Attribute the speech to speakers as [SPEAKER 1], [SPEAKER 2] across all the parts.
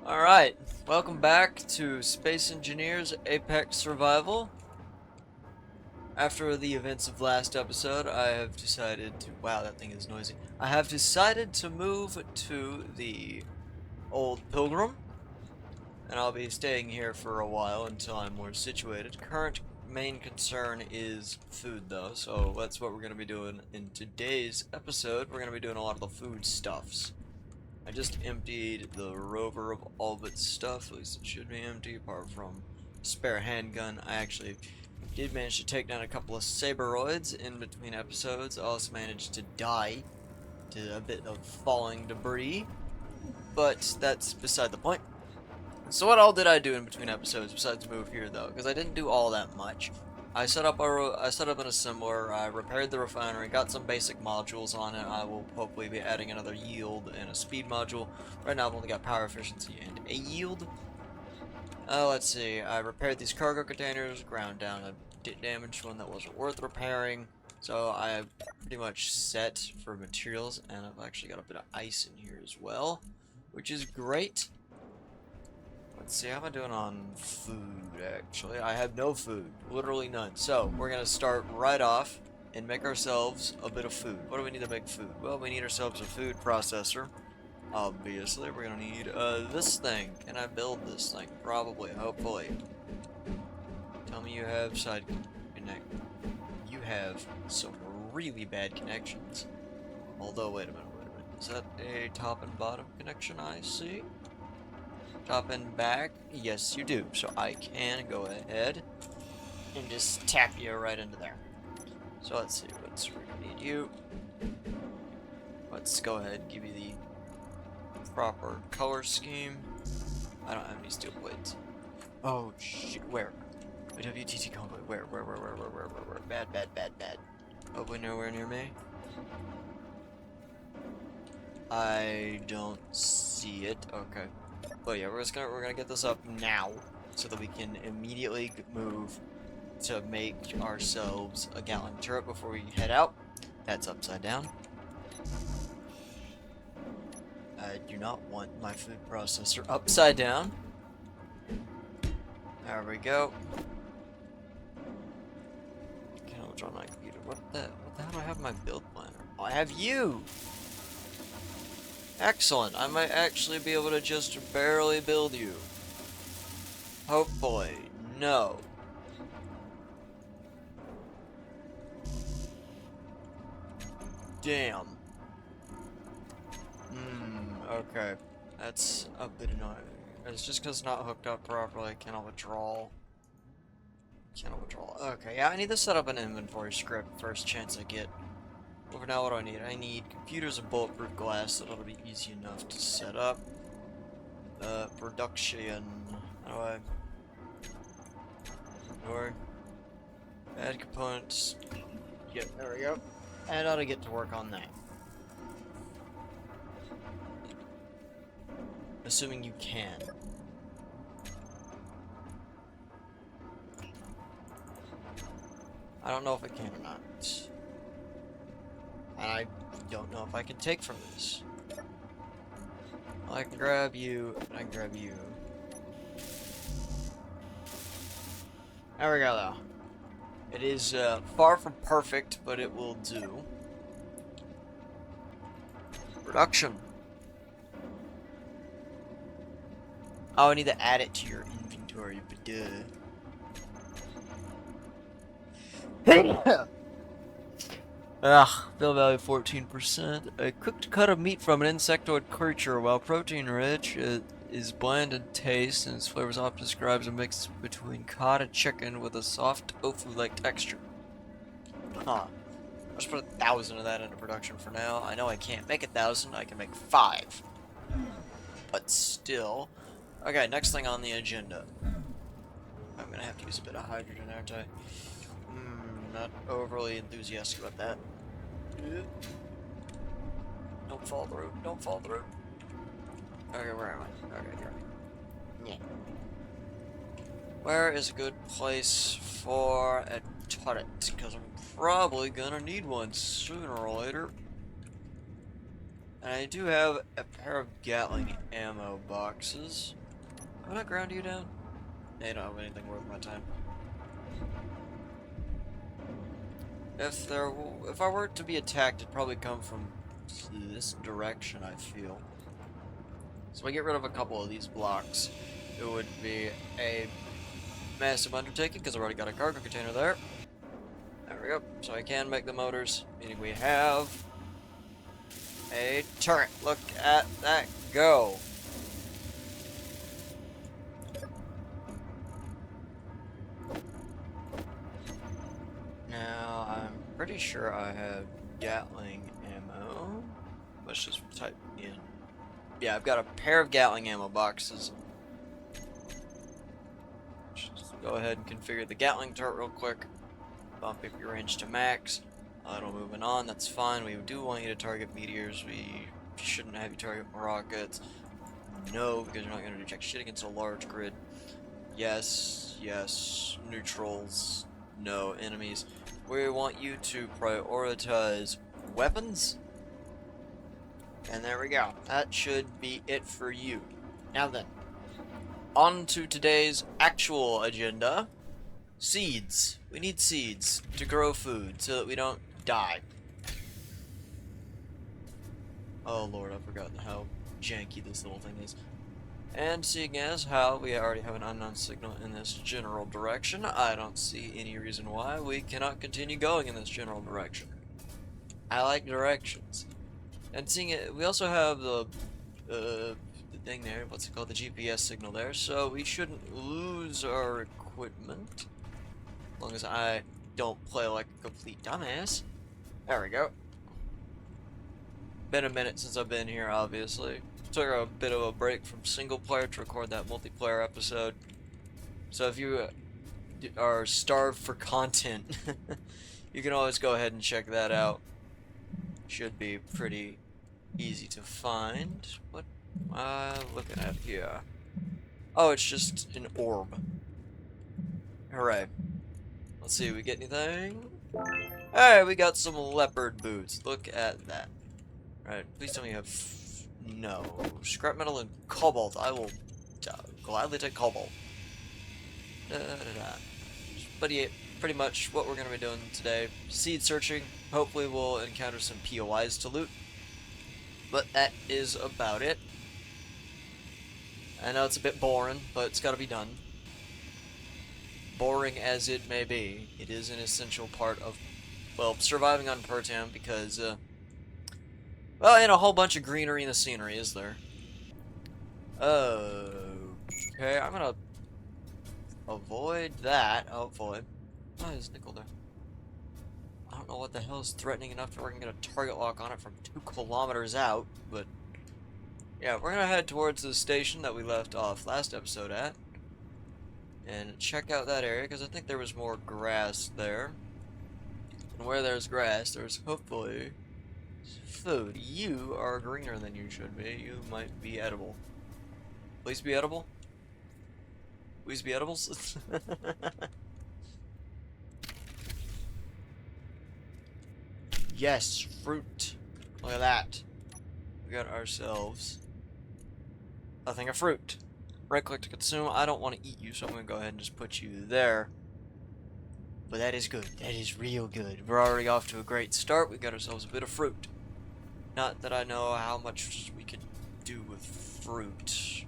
[SPEAKER 1] Alright, welcome back to Space Engineers Apex Survival. After the events of last episode, I have decided to... Wow, that thing is noisy. I have decided to move to the old Pilgram, and I'll be staying here for a while until I'm more situated. Current main concern is food, though, so that's what we're going to be doing in today's episode. We're going to be doing a lot of the food stuffs. I just emptied the rover of all of its stuff, at least it should be empty, apart from spare handgun. I actually did manage to take down a couple of Saberoids in between episodes. I also managed to die to a bit of falling debris, but that's beside the point. So what all did I do in between episodes besides move here, though? Because I didn't do all that much. I set up an assembler, I repaired the refinery, got some basic modules on it. I will hopefully be adding another yield and a speed module. Right now I've only got power efficiency and a yield. Let's see, I repaired these cargo containers, ground down a damaged one that wasn't worth repairing. So I'm pretty much set for materials, and I've actually got a bit of ice in here as well, which is great. Let's see, how am I doing on food, actually? I have no food. Literally none. So, we're gonna start right off and make ourselves a bit of food. What do we need to make food? Well, we need ourselves a food processor. Obviously, we're gonna need, this thing. Can I build this thing? Probably, hopefully. Tell me you have side connect. You have some really bad connections. Although, wait a minute. Is that a top and bottom connection I see? Top and back, yes you do. So I can go ahead and just tap you right into there. So let's see, we're gonna need you. Let's go ahead and give you the proper color scheme. I don't have any steel plates. Oh shit, where? WTT convoy, where? Bad. Hopefully nowhere near me. I don't see it, okay. But yeah, we're gonna get this up now, so that we can immediately move to make ourselves a Gatling turret before we head out. That's upside down. I do not want my food processor upside down. There we go. Can't draw my computer. What the hell do I have in my build planner? Oh, I have you! Excellent, I might actually be able to just barely build you. Hopefully. No. Damn. Okay. That's a bit annoying. It's just because it's not hooked up properly, I cannot withdraw. Okay, yeah, I need to set up an inventory script first chance I get. But for now, what do I need? I need computers and bulletproof glass, so that'll be easy enough to set up. Production. How do I... Or... Add components. Yep, there we go. And I ought to get to work on that. Assuming you can. I don't know if I can or not. And I don't know if I can take from this. I can grab you, and I can grab you. There we go, though. It is far from perfect, but it will do. Production. Oh, I need to add it to your inventory, but duh. Build value 14%. A cooked cut of meat from an insectoid creature, while protein rich, it is bland in taste, and its flavors often describes a mix between cod and chicken with a soft tofu-like texture. Huh. I'll just put 1,000 of that into production for now. I know I can't make 1,000, I can make 5. But still. Okay, next thing on the agenda. I'm gonna have to use a bit of hydrogen, aren't I? Not overly enthusiastic about that. Don't fall through. Okay, where am I? Okay, here. Yeah. Where is a good place for a turret? Because I'm probably gonna need one sooner or later. And I do have a pair of Gatling ammo boxes. I'm gonna ground you down. They don't have anything worth my time. If I were to be attacked, it'd probably come from this direction, I feel. So I get rid of a couple of these blocks. It would be a massive undertaking because I've already got a cargo container there. There we go. So I can make the motors, meaning we have a turret. Look at that go. Now, I'm pretty sure I have Gatling ammo. Let's just type in. Yeah, I've got a pair of Gatling ammo boxes. Just go ahead and configure the Gatling turret real quick. Bump up your range to max. Auto moving on, that's fine. We do want you to target meteors. We shouldn't have you target rockets. No, because you're not going to do jack shit against a large grid. Yes, yes. Neutrals. No, enemies. We want you to prioritize weapons. And there we go. That should be it for you. Now then, on to today's actual agenda. Seeds. We need seeds to grow food so that we don't die. Oh lord, I've forgotten how janky this little thing is. And seeing as how we already have an unknown signal in this general direction, I don't see any reason why we cannot continue going in this general direction. I like directions. And seeing it, we also have the thing there, what's it called, the GPS signal there, so we shouldn't lose our equipment. As long as I don't play like a complete dumbass. There we go. Been a minute since I've been here, obviously. Took a bit of a break from single player to record that multiplayer episode. So if you are starved for content, you can always go ahead and check that out. Should be pretty easy to find. What am I looking at here? Oh, it's just an orb. Hooray. Let's see, we get anything? Hey, we got some leopard boots. Look at that. Alright, please tell me you have... No. Scrap metal and cobalt. I will gladly take cobalt. But yeah, pretty much what we're going to be doing today. Seed searching. Hopefully we'll encounter some POIs to loot. But that is about it. I know it's a bit boring, but it's got to be done. Boring as it may be, it is an essential part of, well, surviving on Pertam because, well, and a whole bunch of greenery in the scenery, is there? Okay, I'm gonna avoid that, hopefully. Oh, there's nickel there. I don't know what the hell is threatening enough to where I can get a target lock on it from 2 kilometers out, but yeah, we're gonna head towards the station that we left off last episode at. And check out that area, because I think there was more grass there. And where there's grass, there's hopefully food. You are greener than you should be. You might be edible. Please be edible? Please be edibles? Yes, fruit. Look at that. We got ourselves a thing of fruit. Right click to consume. I don't want to eat you, so I'm going to go ahead and just put you there. But that is good. That is real good. We're already off to a great start. We got ourselves a bit of fruit. Not that I know how much we could do with fruit.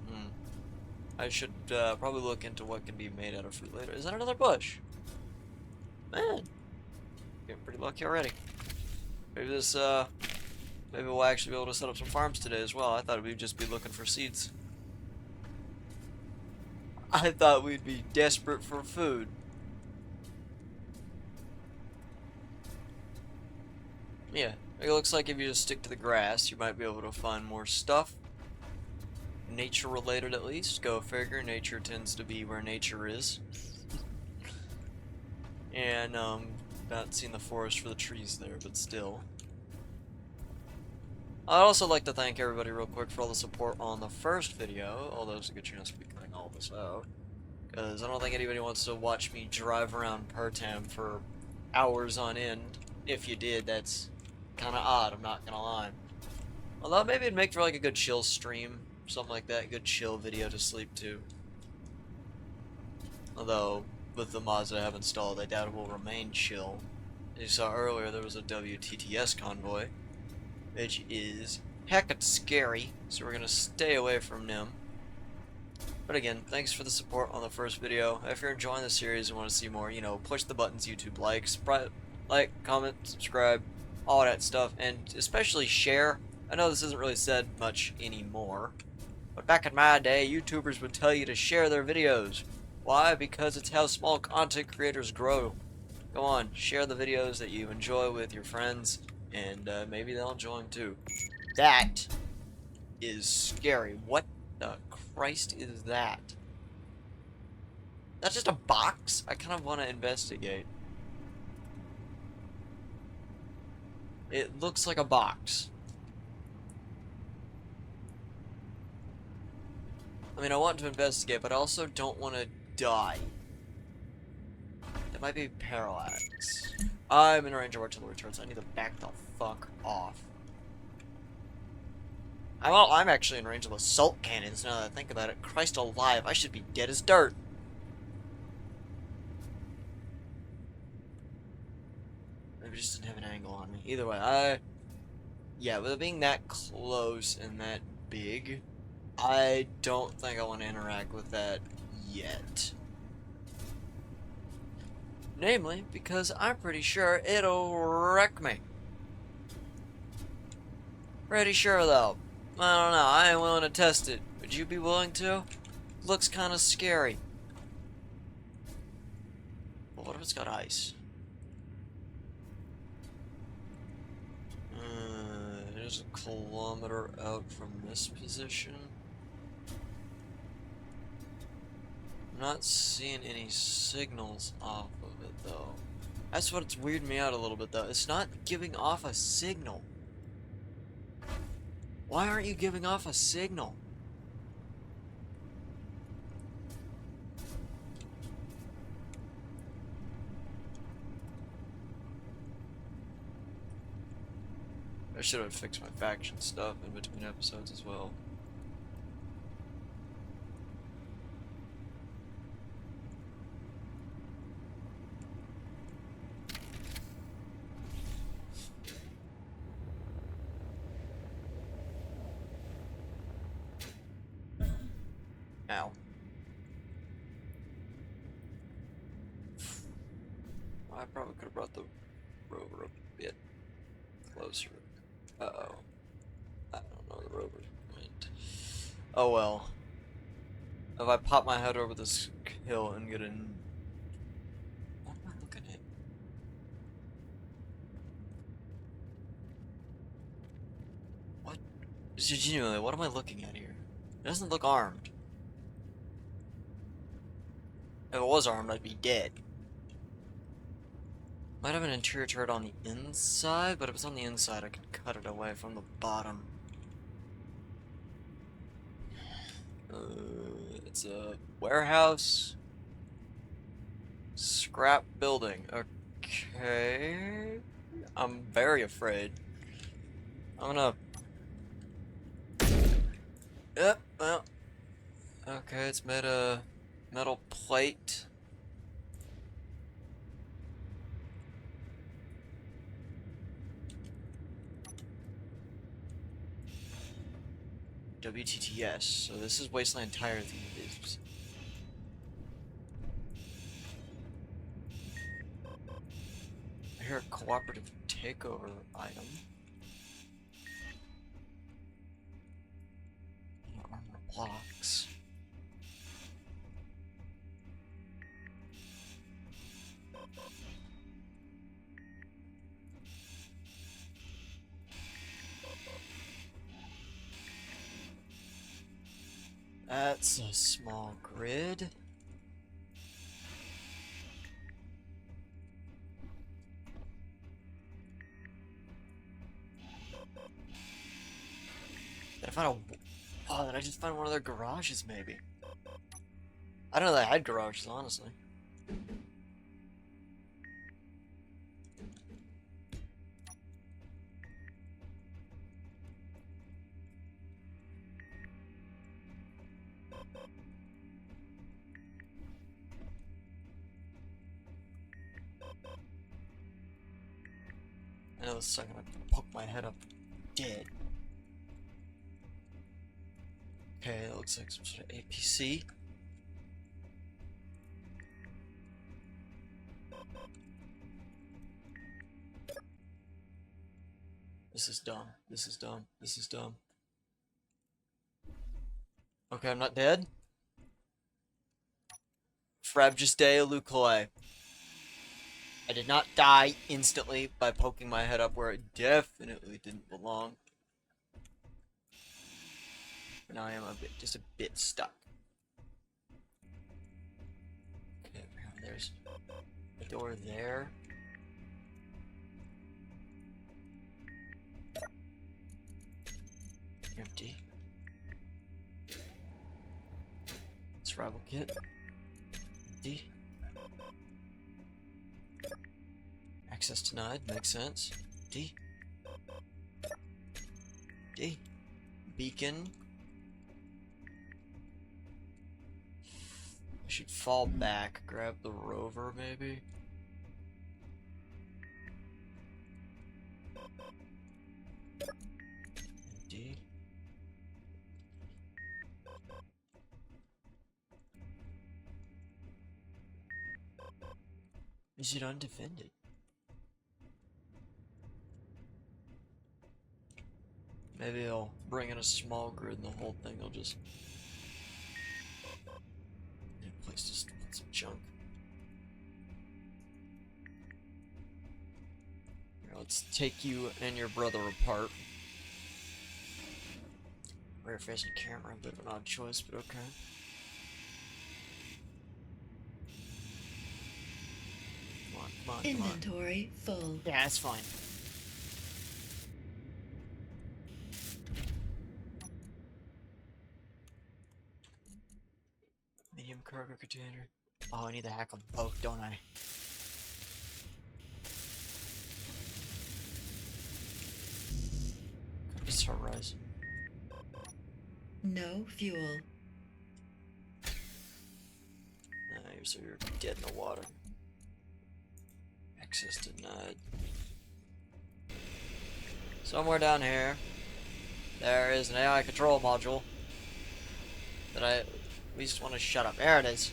[SPEAKER 1] I should probably look into what can be made out of fruit later. Is that another bush? Man. Getting pretty lucky already. Maybe this, maybe we'll actually be able to set up some farms today as well. I thought we'd just be looking for seeds. I thought we'd be desperate for food. Yeah, it looks like if you just stick to the grass, you might be able to find more stuff. Nature related at least. Go figure, nature tends to be where nature is. And, not seeing the forest for the trees there, but still. I'd also like to thank everybody real quick for all the support on the first video, although it's a good chance to be cutting all this out. Because I don't think anybody wants to watch me drive around Pertam for hours on end. If you did, that's kind of odd, I'm not gonna lie. Although maybe it'd make for like a good chill stream. something like that. Good chill video to sleep to. Although, with the mods that I have installed, I doubt it will remain chill. As you saw earlier, there was a WTTS convoy, which is heckin' scary, so we're gonna stay away from them. But again, thanks for the support on the first video. If you're enjoying the series and want to see more, you know, push the buttons YouTube likes, like, comment, subscribe, all that stuff, and especially share. I know this isn't really said much anymore, but back in my day, YouTubers would tell you to share their videos. Why? Because it's how small content creators grow. Go on, share the videos that you enjoy with your friends, and maybe they'll enjoy them too. That is scary. What the Christ is that? That's just a box? I kind of want to investigate. It looks like a box. I mean, I want to investigate, but I also don't want to die. It might be parallax. I'm in range of artillery turrets. I need to back the fuck off. I'm actually in range of assault cannons now that I think about it. Christ alive, I should be dead as dirt. Maybe it just didn't have an angle on me. Either way, yeah, with it being that close and that big, I don't think I want to interact with that yet. Namely, because I'm pretty sure it'll wreck me. Pretty sure, though. I don't know, I ain't willing to test it. Would you be willing to? Looks kinda scary. Well, what if it's got ice? It is a kilometer out from this position. I'm not seeing any signals off of it, though. That's what's weirding me out a little bit, though. It's not giving off a signal. Why aren't you giving off a signal? I should have fixed my faction stuff in between episodes as well. Ow. I probably could have brought the rover up a bit closer. Uh-oh. I don't know where the rover went. Oh well. If I pop my head over this hill and get in... What am I looking at? What? Genuinely, what am I looking at here? It doesn't look armed. If it was armed, I'd be dead. Might have an interior turret on the inside, but if it's on the inside, I could cut it away from the bottom. It's a warehouse. Scrap building. Okay. I'm very afraid. I'm gonna... Yep, well... Okay, it's made of metal plate. WTTS, so this is Wasteland Tire Thieves. I hear a cooperative takeover item. Armor blocks. That's a small grid. Did I find a... Oh, did I just find one of their garages, maybe? I don't know they had garages, honestly. I know this is not gonna poke my head up dead. Okay, that looks like some sort of APC. This is dumb. This is dumb. This is dumb. Okay, I'm not dead. Frabjous Day, Luclay. I did not die instantly by poking my head up where it definitely didn't belong. But now I am just a bit stuck. Okay, there's a door there. Empty. Survival kit. Empty. Access denied, makes sense. D. D. Beacon. I should fall back, grab the rover maybe. D. Is it undefended? Maybe I'll bring in a small grid and the whole thing will just... need a place to put some junk. Here, let's take you and your brother apart. Rear facing camera, a bit of an odd choice, but okay. Come on, come on, come on.
[SPEAKER 2] Inventory full.
[SPEAKER 1] Yeah, that's fine. Medium cargo container. Oh, I need to hack them both, don't I? It's Horizon.
[SPEAKER 2] No fuel.
[SPEAKER 1] So you're dead in the water. Access denied. Somewhere down here, there is an AI control module that I at least want to shut up. There it is.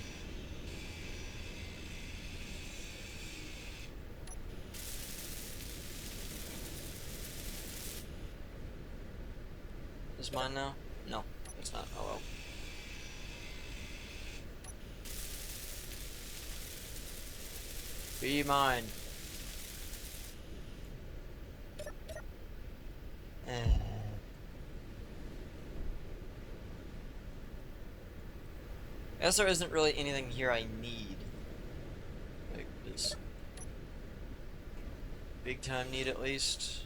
[SPEAKER 1] Is this mine now? No, it's not. Oh well. Be mine. I guess there isn't really anything here I need. Like this big time need at least.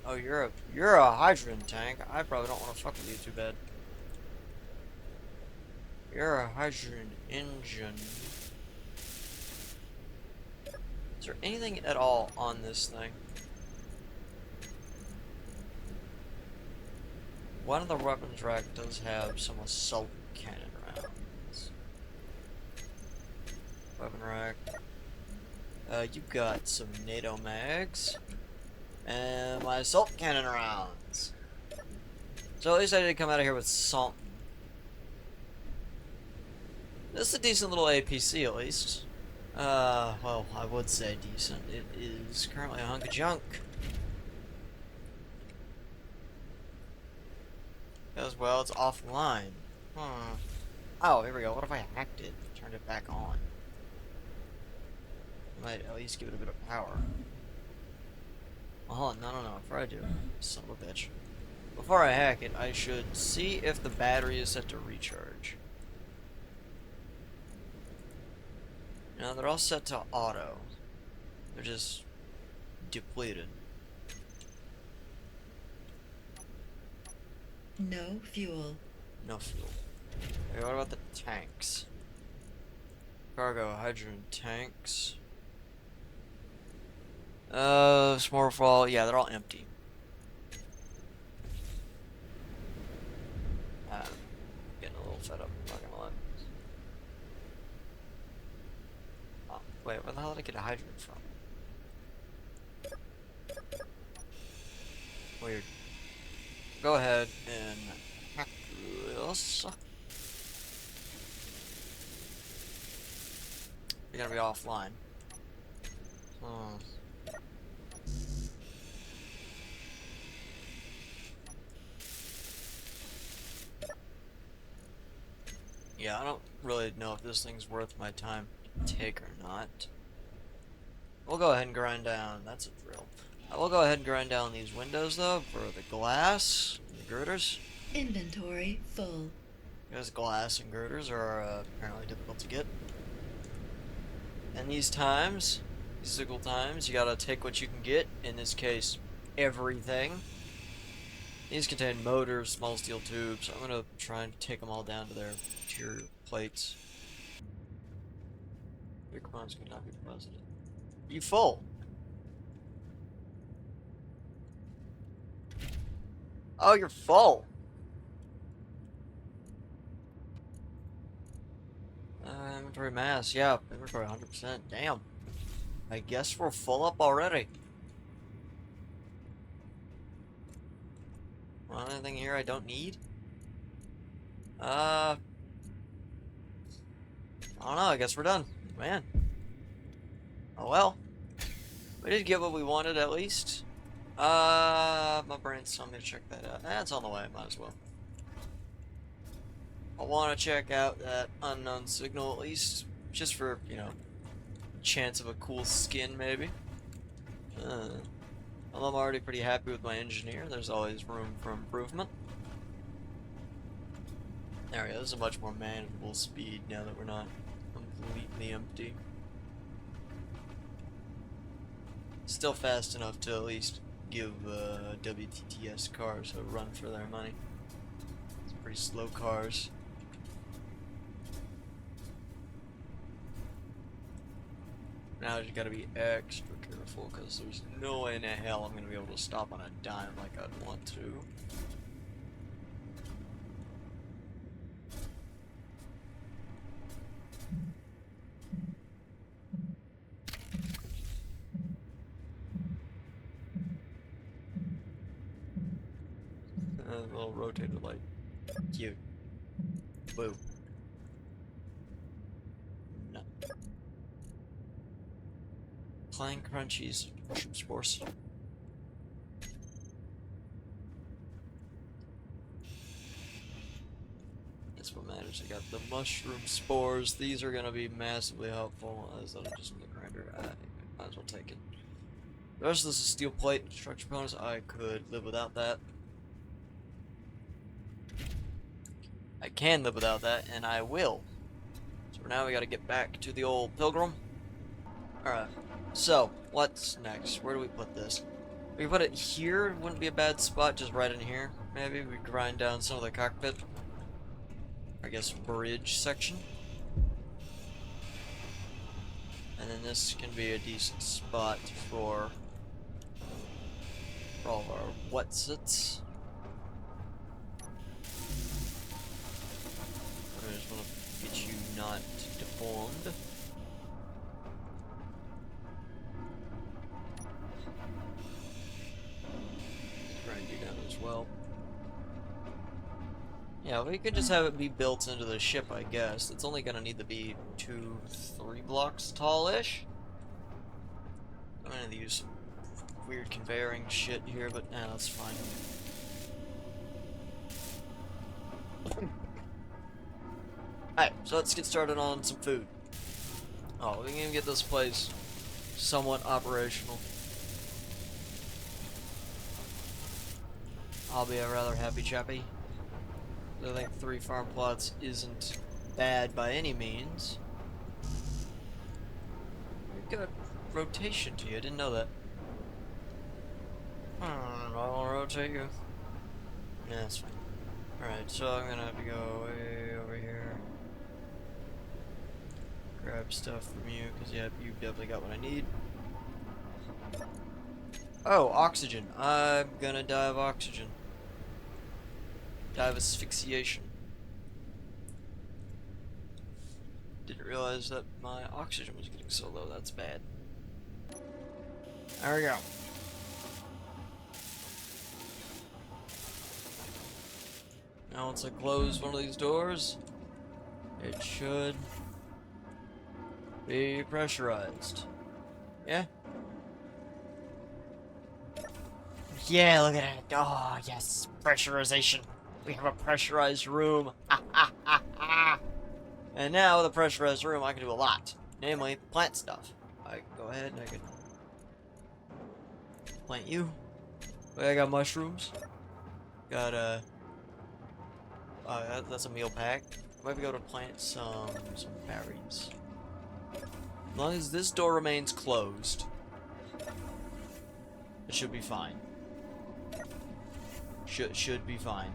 [SPEAKER 1] Oh, you're a hydrogen tank. I probably don't want to fuck with you too bad. You're a hydrogen engine. Is there anything at all on this thing? One of the weapons rack does have some assault cannon rounds. Weapon rack. You've got some NATO mags. And my assault cannon rounds. So at least I did come out of here with something. This is a decent little APC at least. Well, I would say decent. It is currently a hunk of junk. As well, it's offline. Oh, here we go. What if I hacked it? Turned it back on? Might at least give it a bit of power. Oh, no. Before I do, son of a bitch. Before I hack it, I should see if the battery is set to recharge. Now they're all set to auto. They're just depleted.
[SPEAKER 2] No fuel.
[SPEAKER 1] No fuel. Okay, what about the tanks? Cargo, hydrogen tanks. Smallfall, yeah, they're all empty. Getting a little fed up, I'm not gonna lie. Oh, wait, where the hell did I get a hydrogen from? Weird. Go ahead and hack this. You're gonna be offline. Hmm. Yeah, I don't really know if this thing's worth my time to take or not. We'll go ahead and grind down. That's a drill. I will go ahead and grind down these windows though for the glass and the girders.
[SPEAKER 2] Inventory full.
[SPEAKER 1] Because glass and girders are apparently difficult to get. And these times, these sickle times, you gotta take what you can get. In this case, everything. These contain motors, small steel tubes. I'm gonna try and take them all down to their material plates. Your commons could not be deposited. You full? Oh, you're full. Inventory mass, yeah, inventory 100%. Damn. I guess we're full up already. Well, anything here I don't need? I don't know, I guess we're done. Man. Oh well. We did get what we wanted at least. My brain's telling me to check that out. That's on the way, might as well. I want to check out that unknown signal at least, just for, you know, chance of a cool skin maybe. Although I'm already pretty happy with my engineer, there's always room for improvement. There we go, this is a much more manageable speed now that we're not completely empty. Still fast enough to at least give WTTS cars a run for their money. It's pretty slow cars. Now you gotta be extra careful because there's no way in the hell I'm gonna be able to stop on a dime like I'd want to. A little rotated light. Cute. Woo. No. Klein Crunchies. Mushroom spores. That's what matters. I got the mushroom spores. These are gonna be massively helpful. As that'll just in the grinder. I might as well take it. The rest of this is steel plate structure bonus. I could live without that. I can live without that, and I will. So now we gotta get back to the old Pilgrim. Alright, so, what's next? Where do we put this? We put it here, wouldn't be a bad spot, just right in here. Maybe we grind down some of the cockpit. I guess bridge section. And then this can be a decent spot for all of our whatsits. I just want to get you not deformed. Grind you down as well. Yeah, we could just have it be built into the ship, I guess. It's only gonna need to be 2-3 blocks tall-ish. I'm gonna use some weird conveying shit here, but nah, that's fine. Alright, so let's get started on some food. Oh, we can even get this place somewhat operational. I'll be a rather happy chappy. I think 3 farm plots isn't bad by any means. We've got rotation to you, I didn't know that. I want to rotate you. Yeah, that's fine. Alright, so I'm gonna have to go way over here. Grab stuff from you, because yeah, you've definitely got what I need. Oh, oxygen. I'm gonna die of oxygen. Die of asphyxiation. Didn't realize that my oxygen was getting so low, that's bad. There we go. Now once I close one of these doors, it should be pressurized. Yeah? Yeah, look at it. Oh, yes. Pressurization. We have a pressurized room. And now with a pressurized room, I can do a lot. Namely, plant stuff. I can go ahead and I can plant you. I got mushrooms. Got that's a meal pack. Maybe go to plant some berries. As long as this door remains closed, it should be fine. Should be fine.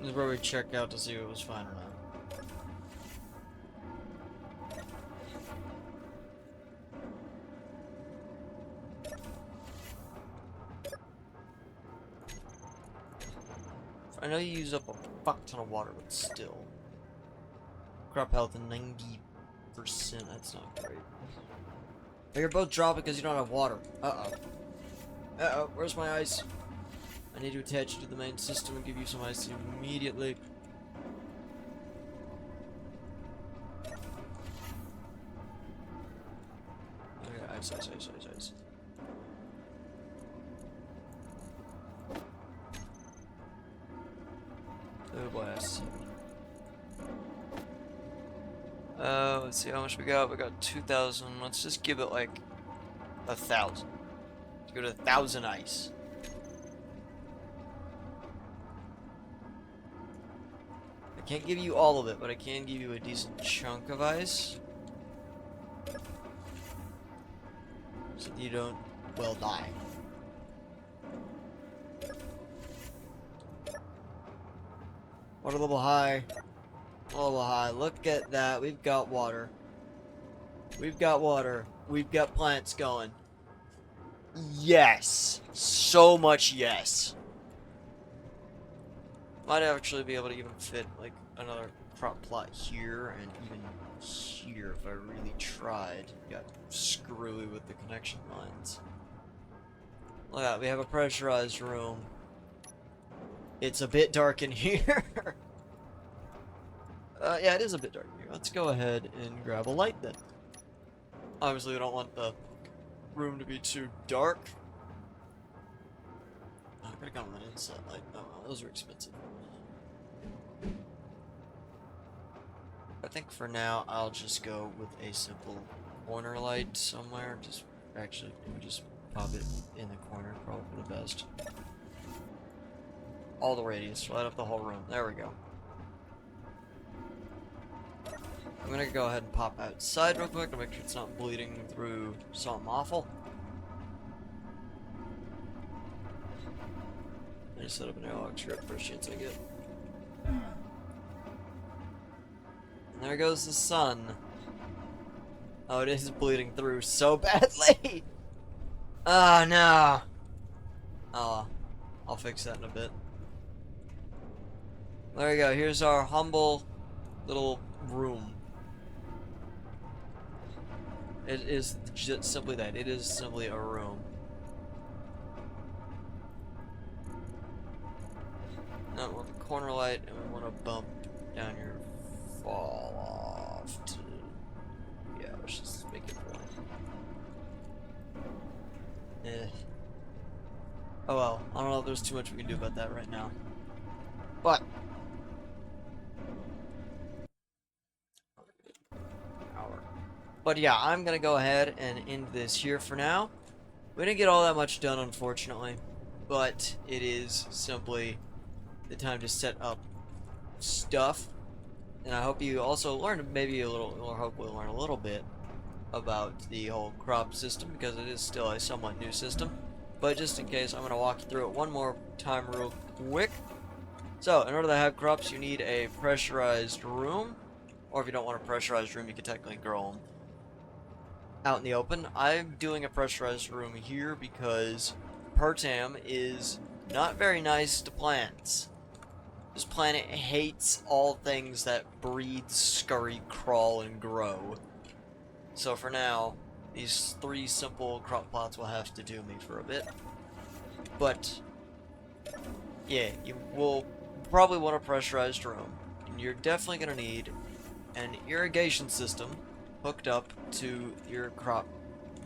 [SPEAKER 1] This is where we check out to see if it was fine or not. I know you use up a fuck ton of water, but still. Crop health 90%. That's not great. But you're both dropping because you don't have water. Uh-oh. Uh-oh. Where's my ice? I need to attach you to the main system and give you some ice immediately. Okay, ice. Oh boy, I see. Let's see how much we got. We got 2,000. Let's just give it like 1,000. Let's go to 1,000 ice. I can't give you all of it, but I can give you a decent chunk of ice. So that you don't, well, die. Water level high. Level high. Look at that. We've got water. We've got water. We've got plants going. Yes. So much yes. Might actually be able to even fit like another crop plot here and even here if I really tried. Got screwy with the connection lines. Look at that. We have a pressurized room. It's a bit dark in here. Yeah, it is a bit dark in here. Let's go ahead and grab a light then. Obviously, we don't want the room to be too dark. Oh, I could've gone with an inset light. Oh, well, those are expensive. I think for now, I'll just go with a simple corner light somewhere. Just pop it in the corner, probably for the best. All the radius, light up the whole room. There we go. I'm gonna go ahead and pop outside real quick to make sure it's not bleeding through something awful. I just set up an airlock strip first chance I get. And there goes the sun. Oh, it is bleeding through so badly! Oh no! Oh, I'll fix that in a bit. There we go, here's our humble little room. It is just simply that. It is simply a room. Now we want the corner light, and we want to bump down your fall off to... Yeah, let's just make it one. Eh. Oh well, I don't know if there's too much we can do about that right now. But... But yeah, I'm gonna go ahead and end this here for now. We didn't get all that much done, unfortunately, but it is simply the time to set up stuff. And I hope you also learned maybe a little, or hopefully learn a little bit about the whole crop system, because it is still a somewhat new system. But just in case, I'm gonna walk you through it one more time real quick. So, in order to have crops, you need a pressurized room, or if you don't want a pressurized room, you can technically grow them out in the open. I'm doing a pressurized room here because Pertam is not very nice to plants. This planet hates all things that breathe, scurry, crawl, and grow. So for now, these 3 simple crop plots will have to do me for a bit. But yeah, you will probably want a pressurized room. And you're definitely going to need an irrigation system hooked up to your crop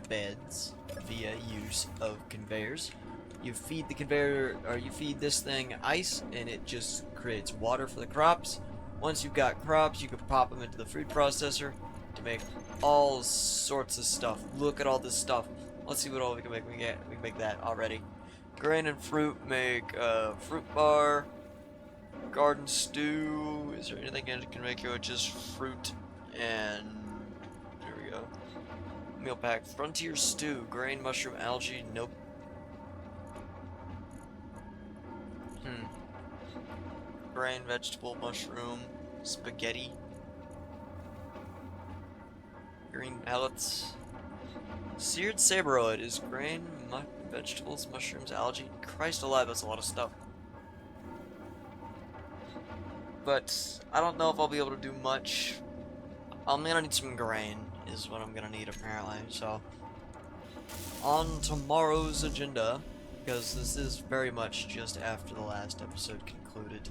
[SPEAKER 1] beds via use of conveyors. You feed the conveyor, or you feed this thing ice, and it just creates water for the crops. Once you've got crops, you can pop them into the food processor to make all sorts of stuff. Look at all this stuff. Let's see what all we can make. We can make that already. Grain and fruit make fruit bar, garden stew. Is there anything that can make you with just fruit and there we go. Meal pack, frontier stew, grain, mushroom, algae. Nope. Grain, vegetable, mushroom, spaghetti, green pellets. Seared sabroid is grain, vegetables, mushrooms, algae. Christ alive, that's a lot of stuff. But I don't know if I'll be able to do much. I'm gonna need some grain, is what I'm gonna need apparently. So, on tomorrow's agenda, because this is very much just after the last episode concluded.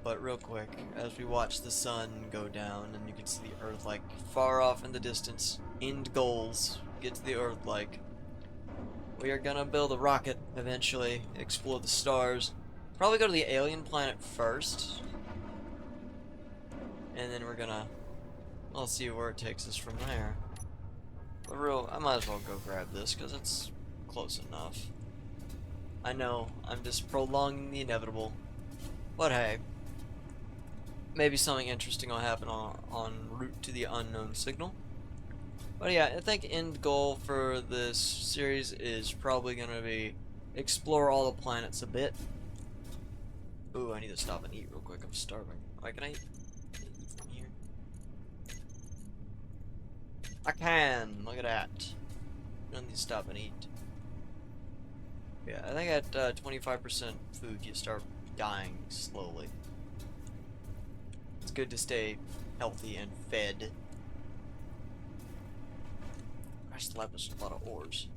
[SPEAKER 1] But real quick, as we watch the sun go down and you can see the Earth like far off in the distance, end goals, get to the Earth like. We are gonna build a rocket eventually, explore the stars, probably go to the alien planet first, and then we're gonna, we'll see where it takes us from there. But I might as well go grab this because it's close enough. I know, I'm just prolonging the inevitable, but hey. Maybe something interesting will happen on route to the unknown signal. But yeah, I think end goal for this series is probably going to be explore all the planets a bit. Ooh, I need to stop and eat real quick. I'm starving. Wait, can I eat from here? I can! Look at that. I don't need to stop and eat. Yeah, I think at 25% food you start dying slowly. It's good to stay healthy and fed. I still have a lot of ores.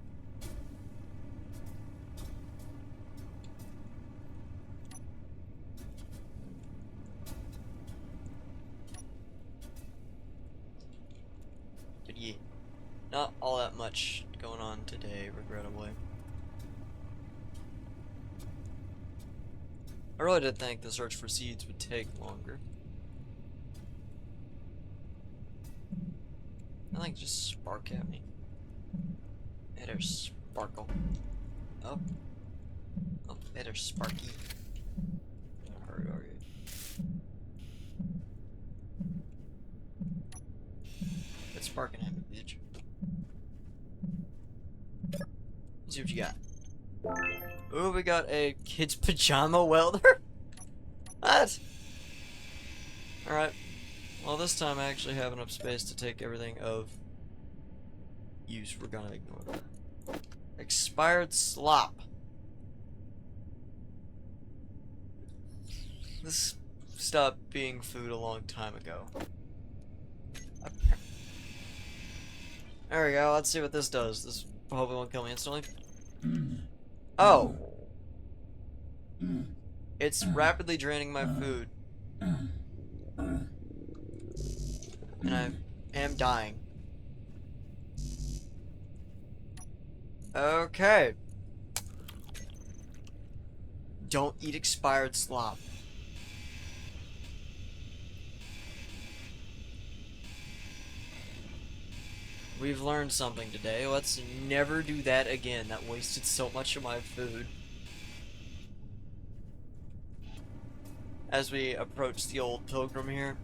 [SPEAKER 1] But yeah, not all that much going on today, regrettably. I really did think the search for seeds would take longer. I think just spark at me. Hey there, Sparkle. Oh. Oh, hey there, Sparky. Hurry, are you? Quit sparking at me, bitch. Let's see what you got. Ooh, we got a kid's pajama welder? What? Alright. Well, this time I actually have enough space to take everything of use. We're gonna ignore that. Expired slop. This stopped being food a long time ago. There we go. Let's see what this does. This probably won't kill me instantly. Oh. It's rapidly draining my food. And I am dying. Okay. Don't eat expired slop. We've learned something today. Let's never do that again. That wasted so much of my food. As we approach the old Pilgrim here.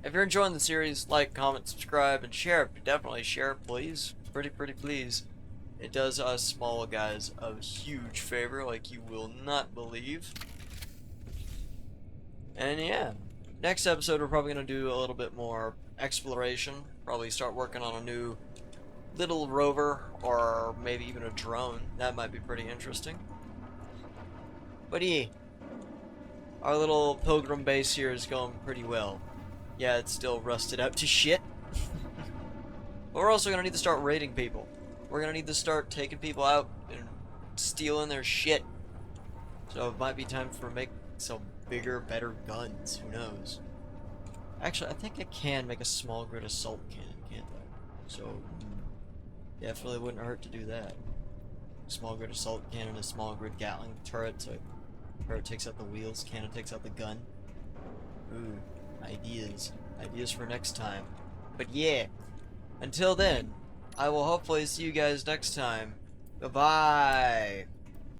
[SPEAKER 1] If you're enjoying the series, like, comment, subscribe, and share. Definitely share, please. Pretty please. It does us small guys a huge favor, like you will not believe. And yeah, next episode we're probably going to do a little bit more exploration. Probably start working on a new little rover, or maybe even a drone. That might be pretty interesting. But yeah, our little pilgrim base here is going pretty well. Yeah, it's still rusted out to shit. But we're also gonna need to start raiding people. We're gonna need to start taking people out and stealing their shit. So it might be time for make some bigger, better guns. Who knows? Actually, I think I can make a small grid assault cannon, can't I? So, definitely wouldn't hurt to do that. Small grid assault cannon, a small grid Gatling turret, so turret takes out the wheels, cannon takes out the gun. Ooh, ideas. Ideas for next time. But yeah, until then, I will hopefully see you guys next time. Goodbye!